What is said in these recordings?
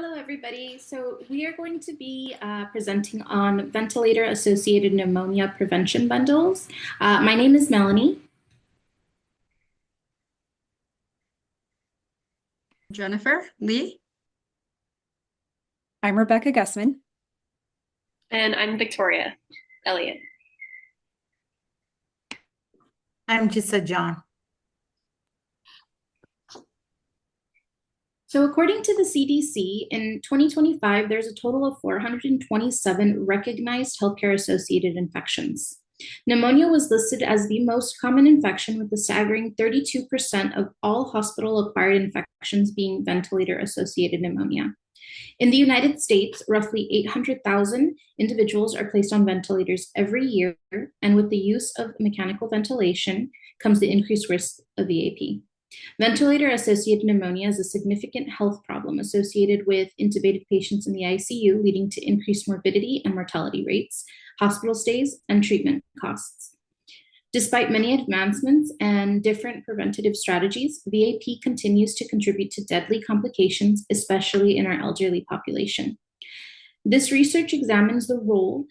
Hello, everybody. So we are going to be presenting on ventilator-associated pneumonia prevention bundles. My name is Melanie. Jennifer Lee. I'm Rebecca Gussman. And I'm Victoria Elliott. I'm Jissa John. So according to the CDC, in 2025, there's a total of 427 recognized healthcare-associated infections. Pneumonia was listed as the most common infection, with a staggering 32% of all hospital-acquired infections being ventilator-associated pneumonia. In the United States, roughly 800,000 individuals are placed on ventilators every year, and with the use of mechanical ventilation comes the increased risk of VAP. Ventilator-associated pneumonia is a significant health problem associated with intubated patients in the ICU, leading to increased morbidity and mortality rates, hospital stays, and treatment costs. Despite many advancements and different preventative strategies, VAP continues to contribute to deadly complications, especially in our elderly population. This research examines the role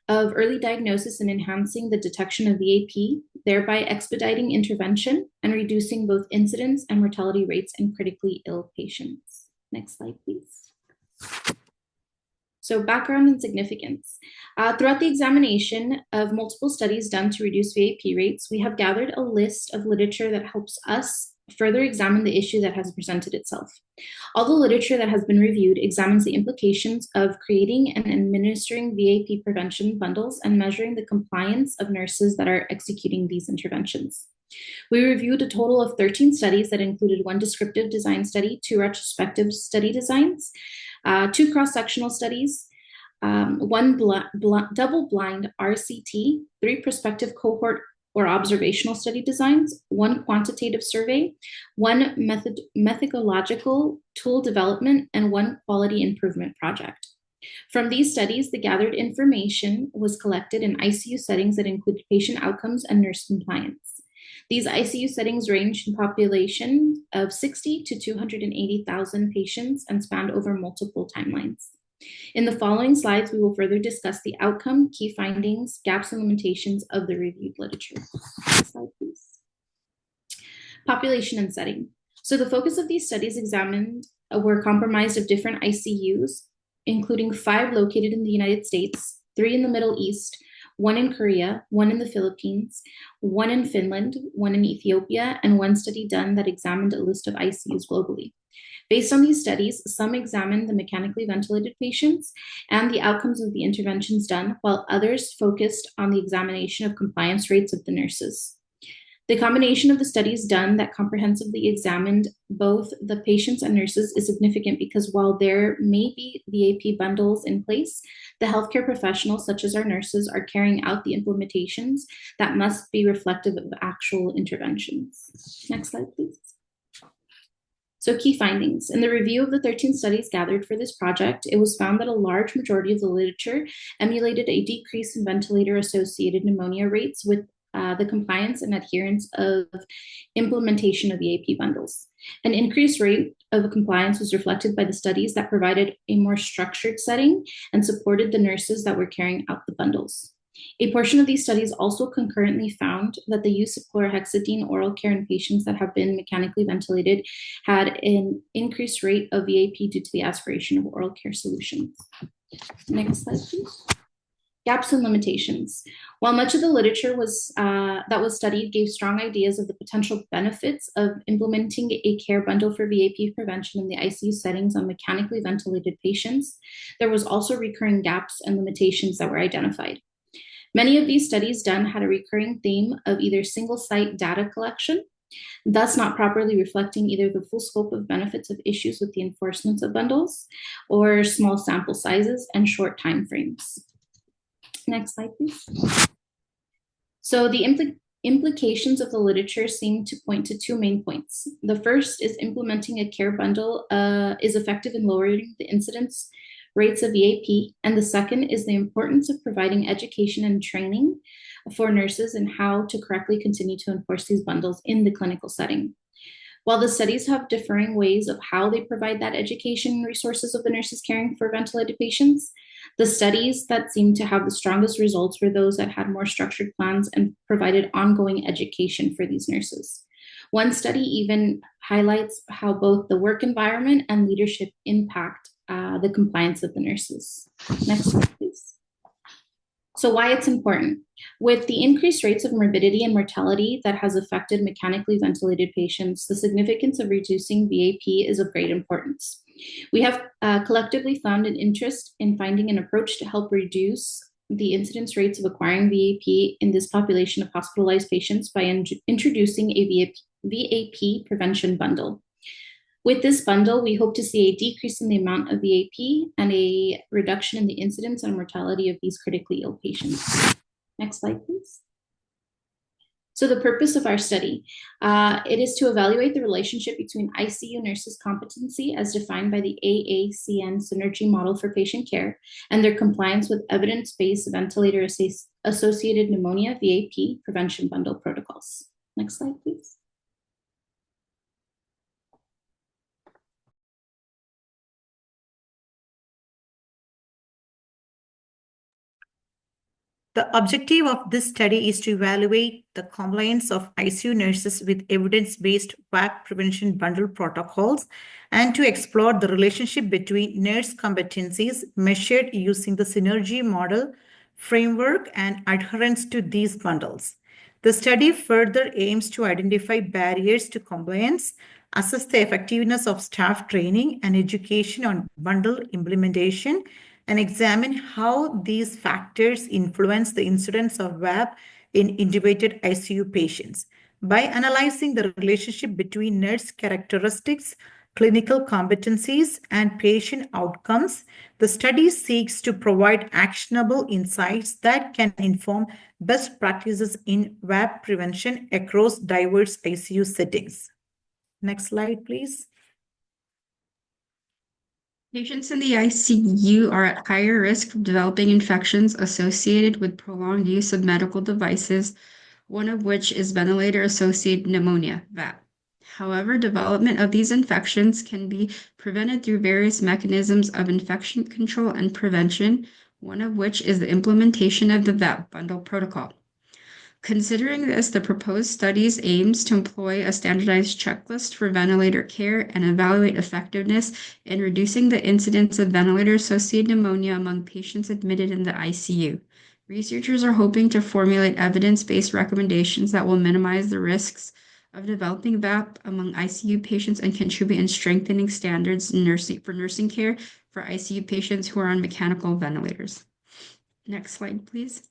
of early diagnosis in enhancing the detection of VAP, thereby expediting intervention and reducing both incidence and mortality rates in critically ill patients. Next slide, please. So background and significance. Throughout the examination of multiple studies done to reduce VAP rates, we have gathered a list of literature that helps us further examine the issue that has presented itself. All the literature that has been reviewed examines the implications of creating and administering VAP prevention bundles and measuring the compliance of nurses that are executing these interventions. We reviewed a total of 13 studies that included one descriptive design study, 2 retrospective study designs, 2 cross-sectional studies, 1 double-blind RCT, 3 prospective cohort or observational study designs, 1 quantitative survey, 1 methodological tool development, and 1 quality improvement project. From these studies, the gathered information was collected in ICU settings that included patient outcomes and nurse compliance. These ICU settings ranged in population of 60 to 280,000 patients and spanned over multiple timelines. In the following slides, we will further discuss the outcome, key findings, gaps, and limitations of the reviewed literature. Next slide, please. Population and setting. So the focus of these studies examined were comprised of different ICUs, including 5 located in the United States, 3 in the Middle East, 1 in Korea, 1 in the Philippines, 1 in Finland, 1 in Ethiopia, and 1 study done that examined a list of ICUs globally. Based on these studies, some examined the mechanically ventilated patients and the outcomes of the interventions done, while others focused on the examination of compliance rates of the nurses. The combination of the studies done that comprehensively examined both the patients and nurses is significant because while there may be VAP bundles in place, the healthcare professionals, such as our nurses, are carrying out the implementations that must be reflective of actual interventions. Next slide, please. So key findings. In the review of the 13 studies gathered for this project, it was found that a large majority of the literature emulated a decrease in ventilator-associated pneumonia rates with the compliance and adherence of implementation of VAP bundles. An increased rate of compliance was reflected by the studies that provided a more structured setting and supported the nurses that were carrying out the bundles. A portion of these studies also concurrently found that the use of chlorhexidine oral care in patients that have been mechanically ventilated had an increased rate of VAP due to the aspiration of oral care solutions. Next slide, please. Gaps and limitations. While much of the literature that was studied gave strong ideas of the potential benefits of implementing a care bundle for VAP prevention in the ICU settings on mechanically ventilated patients, there was also recurring gaps and limitations that were identified. Many of these studies done had a recurring theme of either single-site data collection, thus not properly reflecting either the full scope of benefits of issues with the enforcement of bundles, or small sample sizes and short timeframes. Next slide, please. So the implications of the literature seem to point to 2 main points. The first is implementing a care bundle is effective in lowering the incidence rates of VAP, and the second is the importance of providing education and training for nurses in how to correctly continue to enforce these bundles in the clinical setting. While the studies have differing ways of how they provide that education and resources of the nurses caring for ventilated patients, the studies that seemed to have the strongest results were those that had more structured plans and provided ongoing education for these nurses. One study even highlights how both the work environment and leadership impact the compliance of the nurses. Next slide, please. So why it's important. With the increased rates of morbidity and mortality that has affected mechanically ventilated patients, the significance of reducing VAP is of great importance. We have collectively found an interest in finding an approach to help reduce the incidence rates of acquiring VAP in this population of hospitalized patients by introducing a VAP prevention bundle. With this bundle, we hope to see a decrease in the amount of VAP and a reduction in the incidence and mortality of these critically ill patients. Next slide, please. So the purpose of our study, it is to evaluate the relationship between ICU nurses' competency as defined by the AACN Synergy Model for Patient Care and their compliance with evidence-based ventilator-associated pneumonia VAP prevention bundle protocols. Next slide, please. The objective of this study is to evaluate the compliance of ICU nurses with evidence-based VAP prevention bundle protocols and to explore the relationship between nurse competencies measured using the synergy model framework and adherence to these bundles. The study further aims to identify barriers to compliance, assess the effectiveness of staff training and education on bundle implementation, and examine how these factors influence the incidence of VAP in intubated ICU patients. By analyzing the relationship between nurse characteristics, clinical competencies, and patient outcomes, the study seeks to provide actionable insights that can inform best practices in VAP prevention across diverse ICU settings. Next slide, please. Patients in the ICU are at higher risk of developing infections associated with prolonged use of medical devices, one of which is ventilator-associated pneumonia, VAP. However, development of these infections can be prevented through various mechanisms of infection control and prevention, one of which is the implementation of the VAP bundle protocol. Considering this, the proposed studies aims to employ a standardized checklist for ventilator care and evaluate effectiveness in reducing the incidence of ventilator-associated pneumonia among patients admitted in the ICU. Researchers are hoping to formulate evidence-based recommendations that will minimize the risks of developing VAP among ICU patients and contribute in strengthening standards in for nursing care for ICU patients who are on mechanical ventilators. Next slide, please.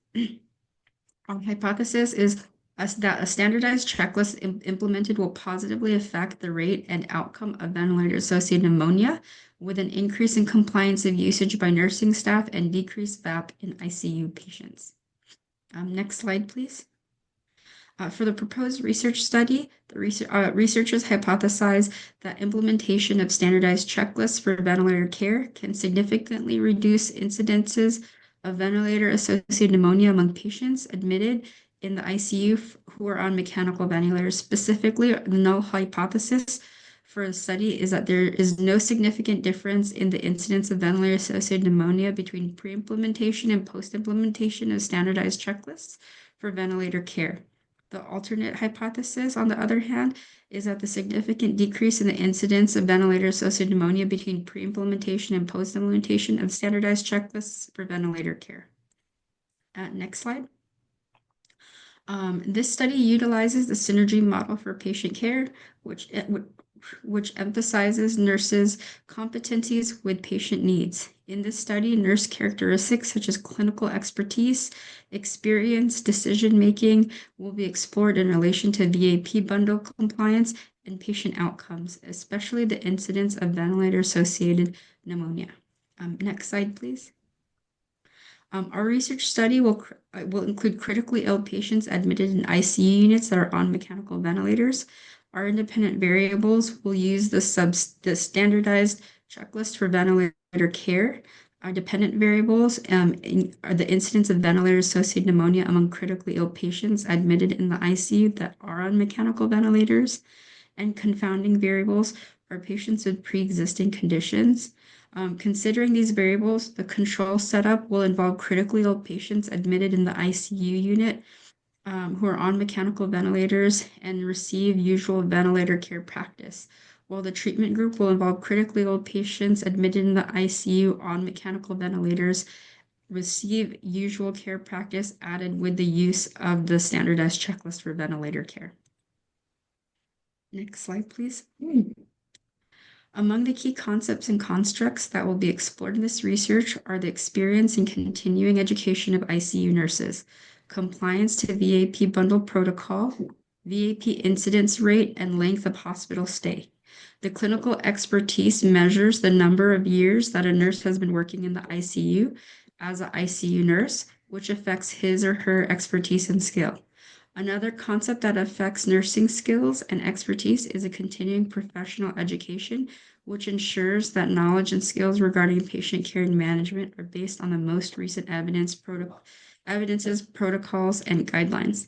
Our hypothesis is that a standardized checklist implemented will positively affect the rate and outcome of ventilator-associated pneumonia, with an increase in compliance of usage by nursing staff and decreased VAP in ICU patients. Next slide, please. For the proposed research study, the researchers hypothesize that implementation of standardized checklists for ventilator care can significantly reduce incidences of ventilator-associated pneumonia among patients admitted in the ICU who are on mechanical ventilators. Specifically, the null hypothesis for the study is that there is no significant difference in the incidence of ventilator-associated pneumonia between pre-implementation and post-implementation of standardized checklists for ventilator care. The alternate hypothesis, on the other hand, is that the significant decrease in the incidence of ventilator-associated pneumonia between pre-implementation and post-implementation of standardized checklists for ventilator care. Next slide. This study utilizes the synergy model for patient care, which emphasizes nurses' competencies with patient needs. In this study, nurse characteristics such as clinical expertise, experience, decision-making will be explored in relation to VAP bundle compliance and patient outcomes, especially the incidence of ventilator-associated pneumonia. Next slide, please. Our research study will include critically ill patients admitted in ICU units that are on mechanical ventilators. Our independent variables will use the standardized checklist for ventilator care. Our dependent variables are the incidence of ventilator-associated pneumonia among critically ill patients admitted in the ICU that are on mechanical ventilators. and confounding variables are patients with pre-existing conditions. Considering these variables, the control setup will involve critically ill patients admitted in the ICU unit who are on mechanical ventilators and receive usual ventilator care practice, while the treatment group will involve critically ill patients admitted in the ICU on mechanical ventilators receive usual care practice added with the use of the standardized checklist for ventilator care. Next slide, please. Among the key concepts and constructs that will be explored in this research are the experience and continuing education of ICU nurses, compliance to VAP bundle protocol, VAP incidence rate, and length of hospital stay. The clinical expertise measures the number of years that a nurse has been working in the ICU as an ICU nurse, which affects his or her expertise and skill. Another concept that affects nursing skills and expertise is a continuing professional education, which ensures that knowledge and skills regarding patient care and management are based on the most recent evidences, protocols, and guidelines.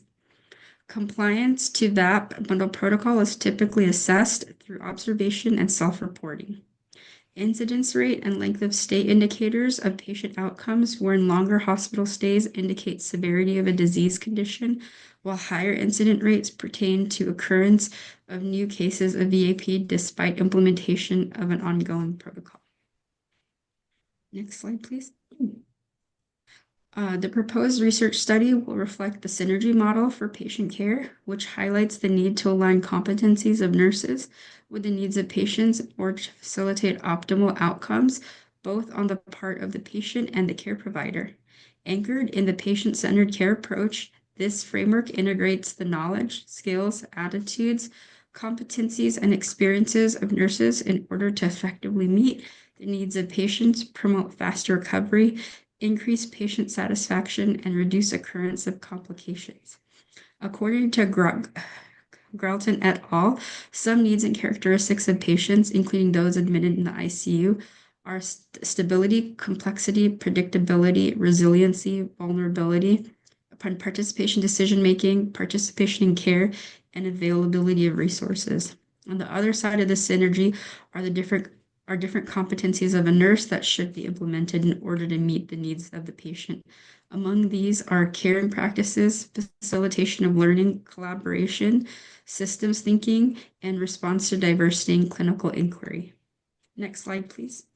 Compliance to VAP bundle protocol is typically assessed through observation and self-reporting. Incidence rate and length of stay indicators of patient outcomes, wherein longer hospital stays indicate severity of a disease condition, while higher incident rates pertain to occurrence of new cases of VAP despite implementation of an ongoing protocol. Next slide, please. The proposed research study will reflect the synergy model for patient care, which highlights the need to align competencies of nurses with the needs of patients or to facilitate optimal outcomes, both on the part of the patient and the care provider. Anchored in the patient-centered care approach, this framework integrates the knowledge, skills, attitudes, competencies, and experiences of nurses in order to effectively meet the needs of patients, promote faster recovery, increase patient satisfaction, and reduce occurrence of complications. According to Gralton et al., some needs and characteristics of patients, including those admitted in the ICU, are stability, complexity, predictability, resiliency, vulnerability, upon participation decision-making, participation in care, and availability of resources. On the other side of the synergy are the different competencies of a nurse that should be implemented in order to meet the needs of the patient. Among these are caring practices, facilitation of learning, collaboration, systems thinking, and response to diversity and clinical inquiry. Next slide, please.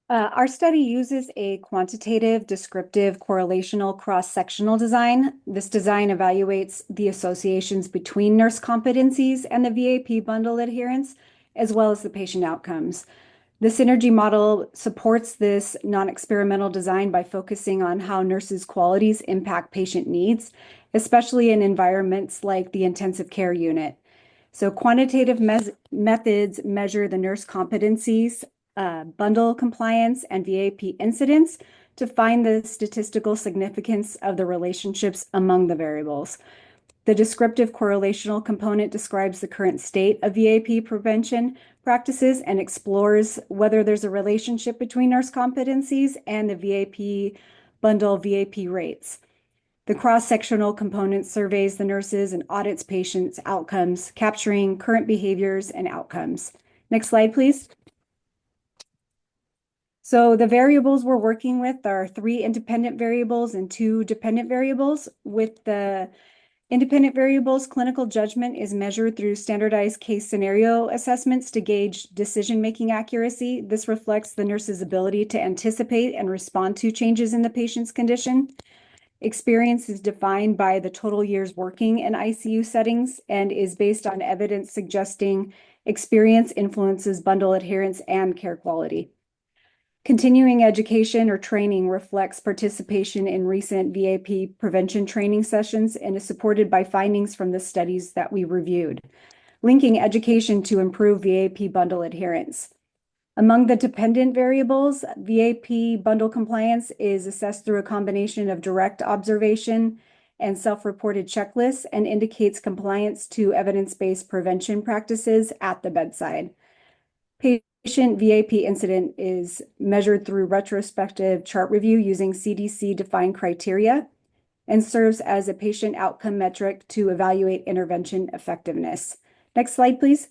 Our study uses a quantitative, descriptive, correlational cross-sectional design. This design evaluates the associations between nurse competencies and the VAP bundle adherence, as well as the patient outcomes. The synergy model supports this non-experimental design by focusing on how nurses' qualities impact patient needs, especially in environments like the intensive care unit. So quantitative methods measure the nurse competencies, bundle compliance, and VAP incidence to find the statistical significance of the relationships among the variables. The descriptive correlational component describes the current state of VAP prevention practices and explores whether there's a relationship between nurse competencies and the VAP bundle VAP rates. The cross-sectional component surveys the nurses and audits patients' outcomes, capturing current behaviors and outcomes. Next slide, please. So the variables we're working with are 3 independent variables and 2 dependent variables. With the independent variables, clinical judgment is measured through standardized case scenario assessments to gauge decision-making accuracy. This reflects the nurse's ability to anticipate and respond to changes in the patient's condition. Experience is defined by the total years working in ICU settings and is based on evidence suggesting experience influences bundle adherence and care quality. Continuing education or training reflects participation in recent VAP prevention training sessions and is supported by findings from the studies that we reviewed, linking education to improve VAP bundle adherence. Among the dependent variables, VAP bundle compliance is assessed through a combination of direct observation and self-reported checklists and indicates compliance to evidence-based prevention practices at the bedside. Patient VAP incident is measured through retrospective chart review using CDC-defined criteria. and serves as a patient outcome metric to evaluate intervention effectiveness. Next slide, please.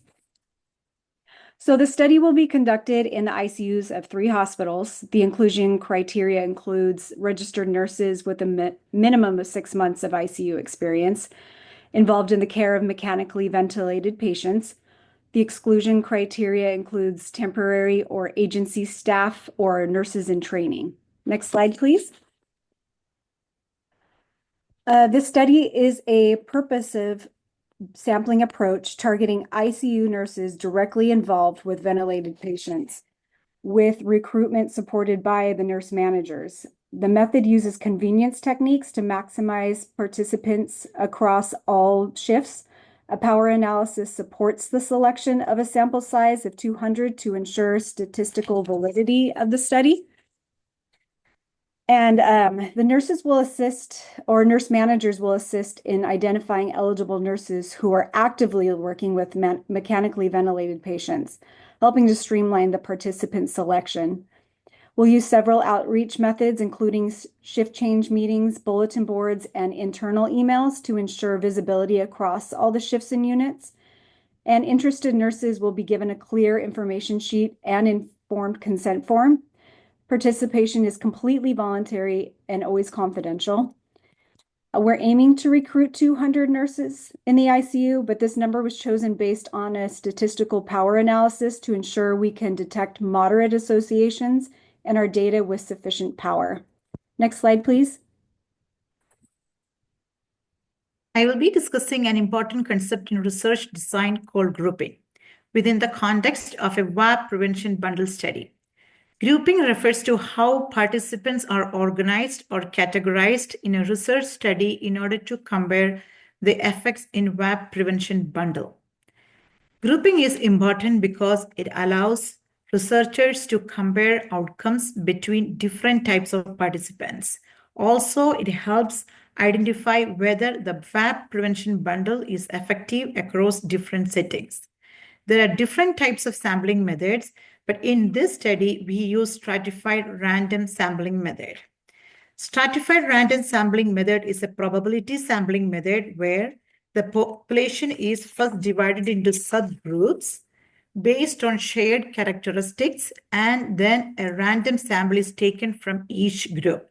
So the study will be conducted in the ICUs of 3 hospitals. The inclusion criteria includes registered nurses with a minimum of 6 months of ICU experience involved in the care of mechanically ventilated patients. The exclusion criteria includes temporary or agency staff or nurses in training. Next slide, please. This study is a purposive sampling approach targeting ICU nurses directly involved with ventilated patients, with recruitment supported by the nurse managers. The method uses convenience techniques to maximize participants across all shifts. A power analysis supports the selection of a sample size of 200 to ensure statistical validity of the study. And the nurses will assist, or nurse managers will assist in identifying eligible nurses who are actively working with mechanically ventilated patients, helping to streamline the participant selection. We'll use several outreach methods, including shift change meetings, bulletin boards, and internal emails to ensure visibility across all the shifts and units. And interested nurses will be given a clear information sheet and informed consent form. Participation is completely voluntary and always confidential. We're aiming to recruit 200 nurses in the ICU, but this number was chosen based on a statistical power analysis to ensure we can detect moderate associations in our data with sufficient power. Next slide, please. I will be discussing an important concept in research design called grouping within the context of a VAP prevention bundle study. Grouping refers to how participants are organized or categorized in a research study in order to compare the effects in VAP prevention bundle. Grouping is important because it allows researchers to compare outcomes between different types of participants. Also, it helps identify whether the VAP prevention bundle is effective across different settings. There are different types of sampling methods, but in this study, we use stratified random sampling method. Stratified random sampling method is a probability sampling method where the population is first divided into subgroups based on shared characteristics, and then a random sample is taken from each group.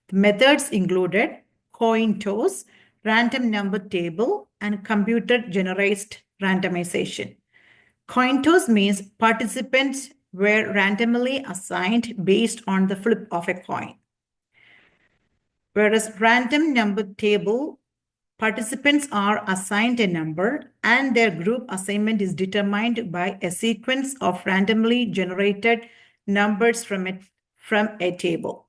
The methods included coin toss, random number table, and computer-generated randomization. Coin toss means participants were randomly assigned based on the flip of a coin. Whereas random number table, participants are assigned a number and their group assignment is determined by a sequence of randomly generated numbers from a table.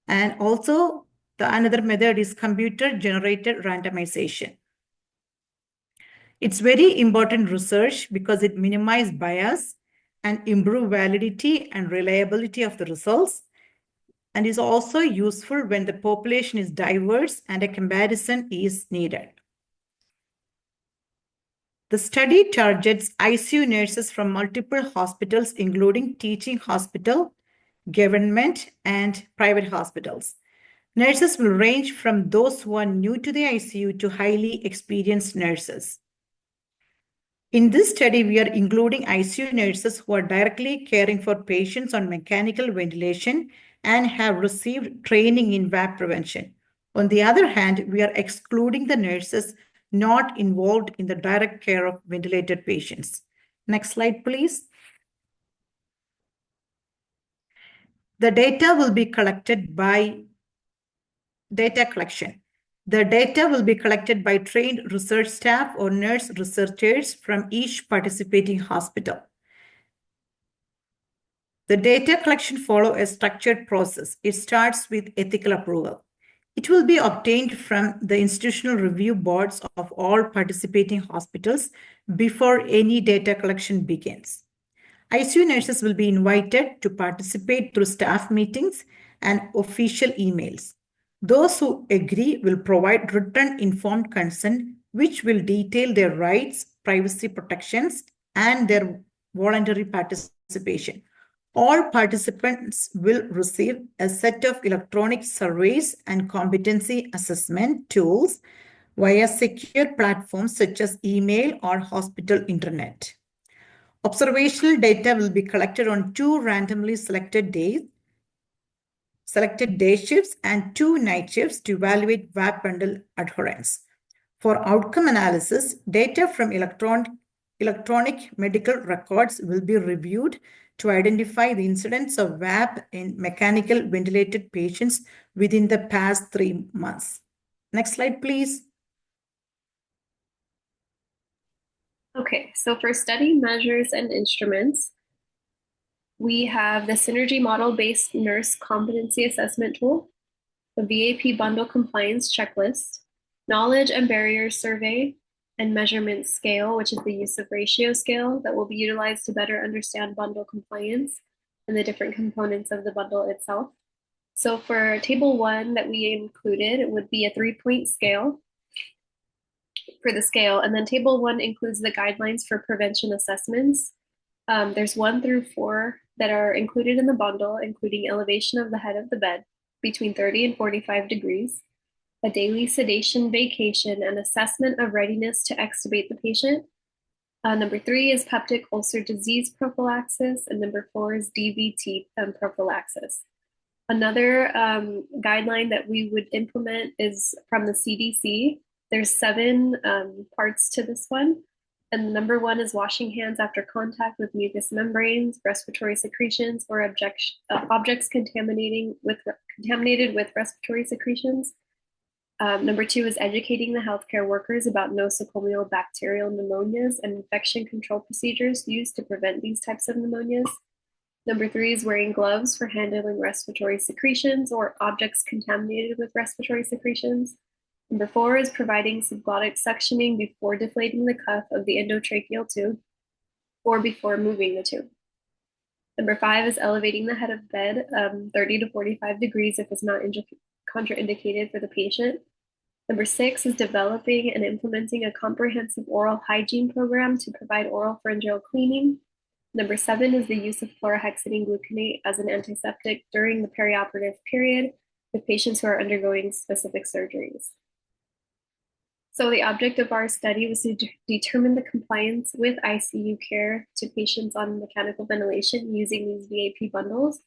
And also another method is computer-generated randomization. It's very important research because it minimizes bias and improves validity and reliability of the results, and is also useful when the population is diverse and a comparison is needed. The study targets ICU nurses from multiple hospitals, including teaching hospital, government, and private hospitals. Nurses will range from those who are new to the ICU to highly experienced nurses. In this study, we are including ICU nurses who are directly caring for patients on mechanical ventilation and have received training in VAP prevention. On the other hand, we are excluding the nurses not involved in the direct care of ventilated patients. Next slide, please. The data will be collected by data collection. The data will be collected by trained research staff or nurse researchers from each participating hospital. The data collection follows a structured process. It starts with ethical approval. It will be obtained from the institutional review boards of all participating hospitals before any data collection begins. ICU nurses will be invited to participate through staff meetings and official emails. Those who agree will provide written informed consent, which will detail their rights, privacy protections, and their voluntary participation. All participants will receive a set of electronic surveys and competency assessment tools via secure platforms such as email or hospital internet. Observational data will be collected on 2 randomly selected day shifts and 2 night shifts to evaluate VAP bundle adherence. For outcome analysis, data from electronic medical records will be reviewed to identify the incidence of VAP in mechanical ventilated patients within the past 3 months. Next slide, please. Okay, so for study measures and instruments, we have the Synergy Model-Based Nurse Competency Assessment Tool, the VAP Bundle Compliance Checklist, Knowledge and Barriers Survey, and Measurement Scale, which is the use of ratio scale that will be utilized to better understand bundle compliance and the different components of the bundle itself. So for table 1 that we included, it would be a 3-point scale for the scale. And then table 1 includes the guidelines for prevention assessments. There's 1 through 4 that are included in the bundle, including elevation of the head of the bed between 30 and 45 degrees, a daily sedation vacation, and assessment of readiness to extubate the patient. Number 3 is peptic ulcer disease prophylaxis, and number 4 is DVT prophylaxis. Another guideline that we would implement is from the CDC. There's 7 parts to this one. And number 1 is washing hands after contact with mucous membranes, respiratory secretions, or objects contaminated with respiratory secretions. Number 2 is educating the healthcare workers about nosocomial bacterial pneumonias and infection control procedures used to prevent these types of pneumonias. Number 3 is wearing gloves for handling respiratory secretions or objects contaminated with respiratory secretions. Number 4 is providing subglottic suctioning before deflating the cuff of the endotracheal tube or before moving the tube. Number 5 is elevating the head of bed 30 to 45 degrees if it's not contraindicated for the patient. Number 6 is developing and implementing a comprehensive oral hygiene program to provide oral pharyngeal cleaning. Number 7 is the use of chlorhexidine gluconate as an antiseptic during the perioperative period with patients who are undergoing specific surgeries. So the object of our study was to determine the compliance with ICU care to patients on mechanical ventilation using these VAP bundles.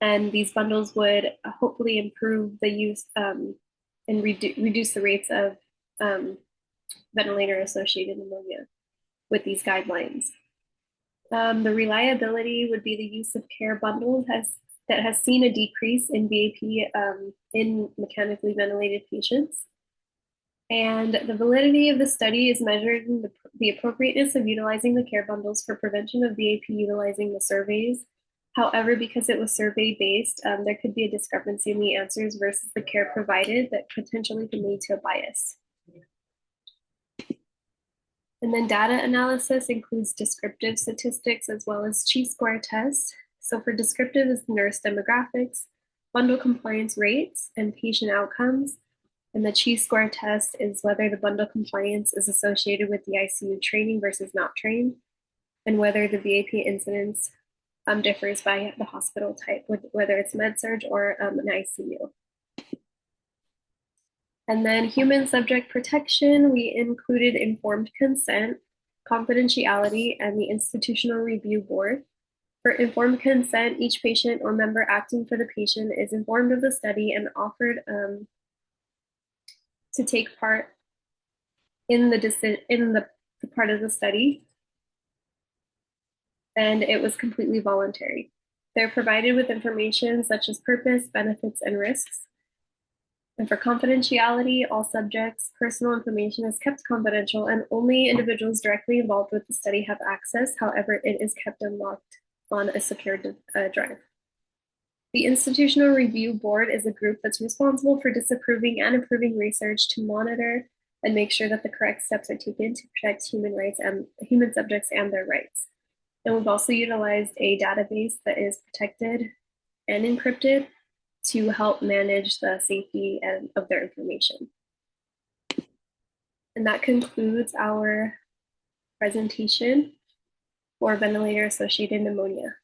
And these bundles would hopefully improve the use and reduce the rates of ventilator-associated pneumonia with these guidelines. The reliability would be the use of care bundles that has seen a decrease in VAP in mechanically ventilated patients. And the validity of the study is measured in the appropriateness of utilizing the care bundles for prevention of VAP utilizing the surveys. However, because it was survey-based, there could be a discrepancy in the answers versus the care provided that potentially could lead to a bias. And then data analysis includes descriptive statistics as well as chi-square tests. So for descriptive is nurse demographics, bundle compliance rates, and patient outcomes. And the chi-square test is whether the bundle compliance is associated with the ICU training versus not trained, and whether the VAP incidence differs by the hospital type, whether it's med-surg or an ICU. And then human subject protection, we included informed consent, confidentiality, and the institutional review board. For informed consent, each patient or member acting for the patient is informed of the study and offered to take part in the part of the study. And it was completely voluntary. They're provided with information such as purpose, benefits, and risks. And for confidentiality, all subjects' personal information is kept confidential and only individuals directly involved with the study have access. However, it is kept unlocked on a secure drive. The Institutional Review Board is a group that's responsible for disapproving and approving research to monitor and make sure that the correct steps are taken to protect human rights and human subjects and their rights. And we've also utilized a database that is protected and encrypted to help manage the safety of their information. And that concludes our presentation for ventilator-associated pneumonia.